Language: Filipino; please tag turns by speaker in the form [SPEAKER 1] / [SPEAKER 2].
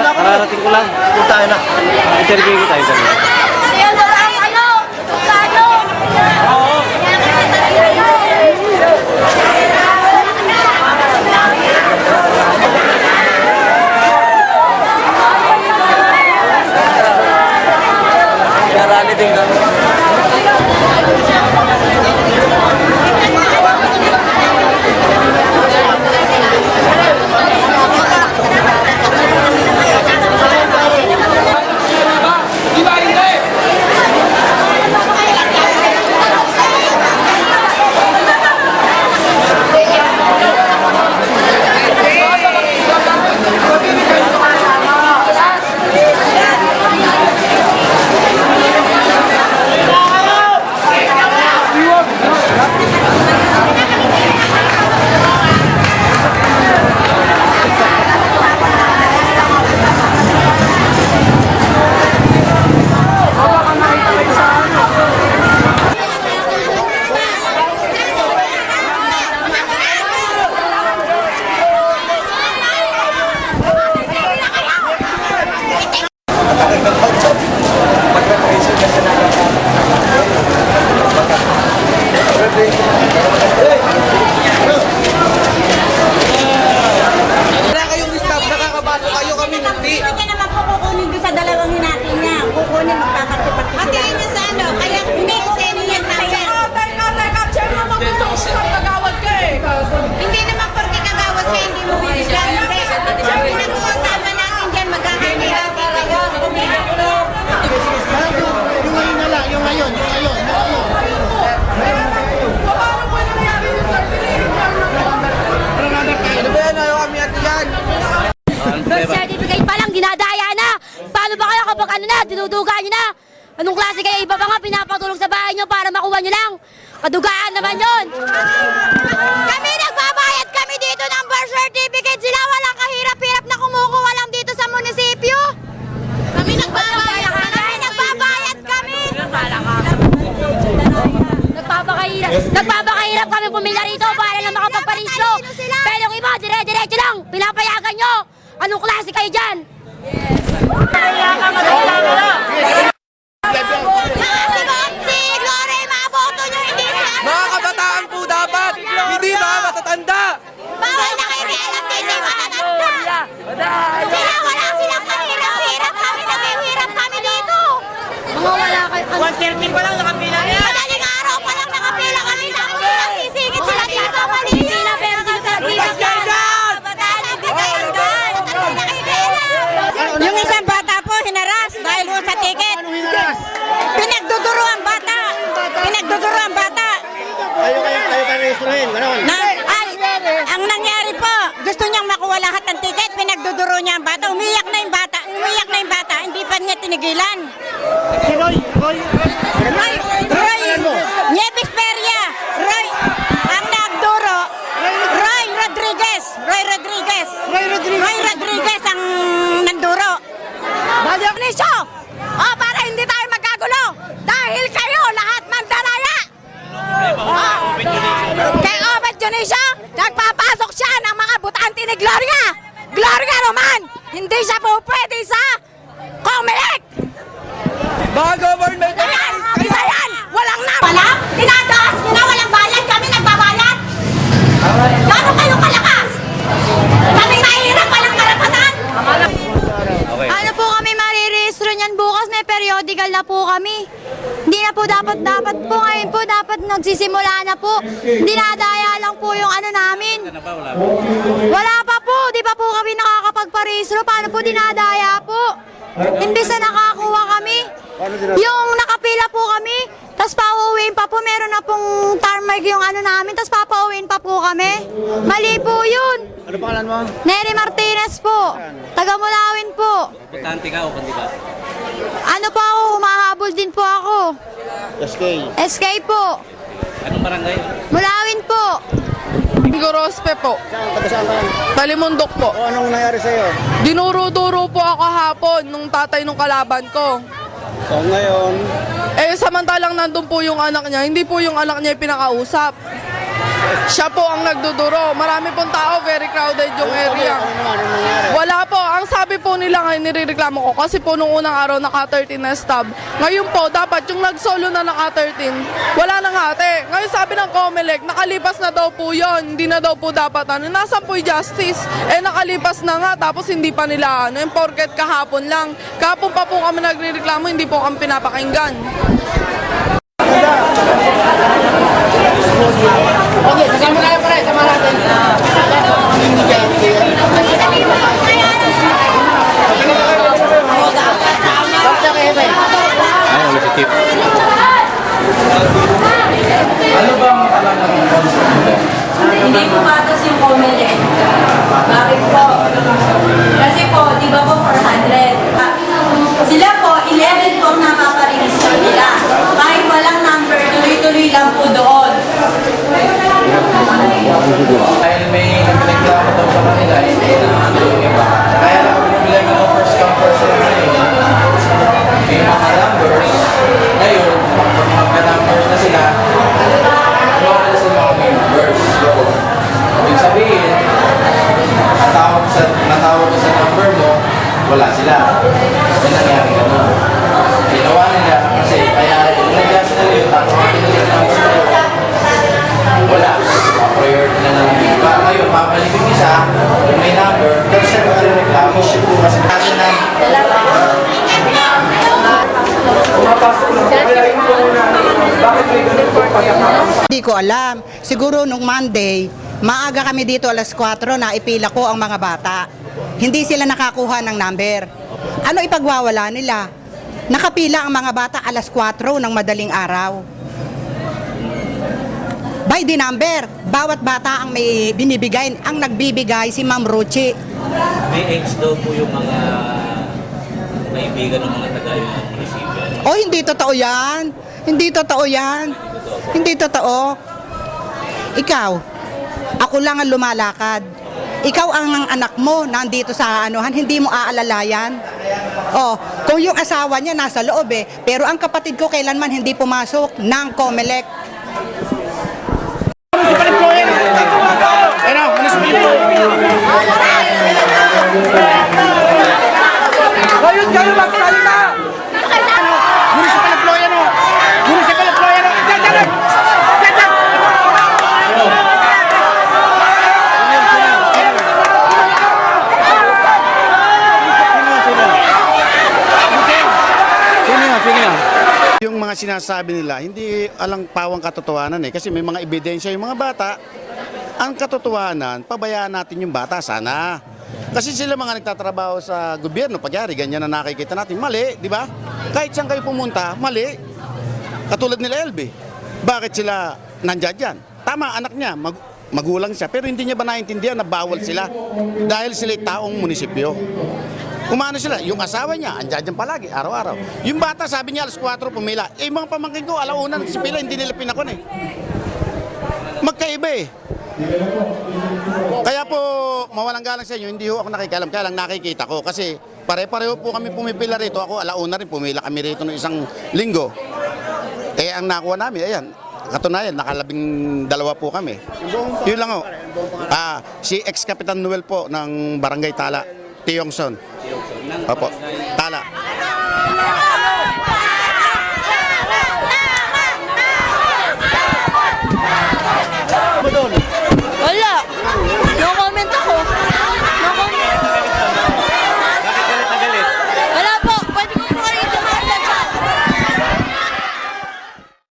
[SPEAKER 1] kararating ko lang.
[SPEAKER 2] Punta tayo na.
[SPEAKER 1] Interview ko tayo dyan.
[SPEAKER 2] Rally din kami.
[SPEAKER 3] Certificate pa lang, dinadaya na. Paano ba kaya kapag ano na, dinuduga nyo na? Anong klase kaya iba pa nga pinapatulong sa bahay nyo para makuha nyo lang? Kadugaan naman yun. Kami nagbabayad kami dito ng birth certificate. Sila walang kahirap-hirap na kumukuha lang dito sa munisipyo. Kami nagbabayad kami. Nagpapakahirap kami pumila rito para lang makapagparehistro. Pero yung iba, dire-diretso lang. Pinapayagan nyo. Anong klase kayo dyan?
[SPEAKER 4] Mga kabataan po dapat, hindi mga matatanda.
[SPEAKER 3] Bawal na kayo kailan din yung matatanda. Sila wala silang kahirap-hirap kami. Naghihirap kami dito. Mga wala kayo.
[SPEAKER 4] 1:30 pa lang nakapila niya.
[SPEAKER 3] Madaling araw pa lang nakapila kami. Tapos nasisingit sila dito. Hindi na pero dito sa dito. Kabataan, hindi kayo dyan.
[SPEAKER 5] Yung isang bata po hinaras dahil po sa ticket. Pinagduduro ang bata. Pinagduduro ang bata.
[SPEAKER 2] Kayo rehistruhin, gano'n.
[SPEAKER 5] Ang nangyari po, gusto niyang makuha lahat ng ticket, pinagduduro niya ang bata. Umiyak na yung bata, hindi pa niya tinigilan. Roy Nieves Peria. Ang nagduro, Roy Rodriguez ang nagduro. Nisyo! Para hindi tayo magkagulo. Dahil kayo, lahat mandaraya. Kay Obed Dionisio, nagpapasok siya ng mga butante ni Gloria. Gloria Roman, hindi siya po pwede sa Comelec.
[SPEAKER 4] Mga government.
[SPEAKER 5] Ayan, isa yan, walang na. Wala? Tinataas nyo na, walang bayad, kami nagbabayad. Gano'n kayo kalakas? Kami mahirap, walang karapatan.
[SPEAKER 3] Ano po kami marirehistro niyan bukas? May periodical na po kami. Hindi na po dapat po ngayon po dapat nagsisimula na po. Dinadaya lang po yung ano namin. Wala pa po, di pa po kami nakakapagparehistro. Paano po dinadaya po? Imbis na nakakuha kami. Yung nakapila po kami, tapos pauuwiin pa po, meron na pong tarmac yung ano namin, tapos papauwiin pa po kami. Mali po yun.
[SPEAKER 2] Ano pangalan mo?
[SPEAKER 3] Nery Martinez po. Taga Mulawin po.
[SPEAKER 1] Butante ka o kandidato?
[SPEAKER 3] Ano po ako, humahabol din po ako.
[SPEAKER 2] SK.
[SPEAKER 3] SK po.
[SPEAKER 1] Anong barangay?
[SPEAKER 3] Mulawin po.
[SPEAKER 4] Gorospe po.
[SPEAKER 2] Saan ka yan?
[SPEAKER 4] Talimundok po.
[SPEAKER 2] O anong nangyari sa'yo?
[SPEAKER 4] Dinuro-duro po ako hapon nung tatay nung kalaban ko.
[SPEAKER 2] So ngayon,
[SPEAKER 4] Samantalang nandun po yung anak niya, hindi po yung anak niya yung pinakausap. Siya po ang nagduduro. Marami pong tao, very crowded yung area.
[SPEAKER 2] Ano naman, anong nangyari?
[SPEAKER 4] Wala po. Ang sabi po nila ngayon, nirereklamo ko. Kasi po nung unang araw, naka-13 na stub. Ngayon po, dapat yung nag-solo na naka-13, wala nang ate. Ngayon sabi ng Comelec, nakalipas na daw po yun. Hindi na daw po dapat ano. Nasaan po yung justice? Eh, nakalipas na nga. Tapos hindi pa nila ano. Yung porket kahapon lang. Kahapon pa po kami nagrereklamo, hindi po kami pinapakinggan.
[SPEAKER 2] Okay, sasama tayo pare, sama natin.
[SPEAKER 1] Ayun, may sikip.
[SPEAKER 6] Hindi po patas yung Comelec. Bakit po? Kasi po, di ba po 400? Sila po, 11 po ang napaparegister nila. Kahit walang number, tuloy-tuloy lang po doon.
[SPEAKER 7] Dahil may nagreklamo daw sa kanila, hindi na ano yung iba. Kaya lang pinipilay ko first come first serve na yun. May mga numbers. Ngayon, pag magka-numbers na sila, wala na sila mga members. So, ibig sabihin, natawag ka sa number mo, wala sila. Yung nangyari gano'n. Ginawa nila kasi kaya yung nag-gas nila yun, tatawagin nila yung number na yun. Wala. Priority na lang yung iba. Ngayon, mabalik yung isa, yung may number, pero siya magreklamo siya po kasi natin na
[SPEAKER 8] Hindi ko alam. Siguro nung Monday, maaga kami dito alas 4 na ipila ko ang mga bata. Hindi sila nakakuha ng number. Ano ipagwawala nila? Nakapila ang mga bata alas 4 ng madaling araw. By the number, bawat bata ang may binibigay. Ang nagbibigay si Ma'am Ruchi.
[SPEAKER 1] May age daw po yung mga kaibigan ng mga taga yung munisipyo.
[SPEAKER 8] O hindi totoo yan. Hindi totoo yan. Hindi totoo. Ikaw, ako lang ang lumalakad. Ikaw ang anak mo nandito sa anuhan, hindi mo aalalayan. Oh, kung yung asawa niya nasa loob pero ang kapatid ko kailanman hindi pumasok ng Comelec.
[SPEAKER 4] Ngayon kayo magsalita!
[SPEAKER 2] Yung mga sinasabi nila, hindi alang pawang katotohanan kasi may mga ebidensya yung mga bata. Ang katotohanan, pabayaan natin yung bata sana. Kasi sila mga nagtatrabaho sa gobyerno, pagyari, ganyan na nakikita natin, mali, di ba? Kahit saan kayo pumunta, mali. Katulad nila LB. Bakit sila nandyan dyan? Tama, anak niya, magulang siya, pero hindi niya ba naintindihan na bawal sila? Dahil sila taong munisipyo. Umano sila, yung asawa niya, andyan dyan palagi, araw-araw. Yung bata, sabi niya, alas 4 pumila. Eh, mga pamangkin ko, alauna, nagsipila, hindi nila pinakon Magkaiba Kaya po, mawalang galang sa inyo, hindi ho ako nakikialam. Kaya lang nakikita ko, kasi pare-pareho po kami pumipila rito. Ako, alauna rin, pumila kami rito ng isang linggo. Eh, ang nakuha namin, ayan, katunayan, nakalabing 2 po kami. Yun lang ho. Si ex-Kapitan Noel po ng Barangay Tala, Tiongson. Opo.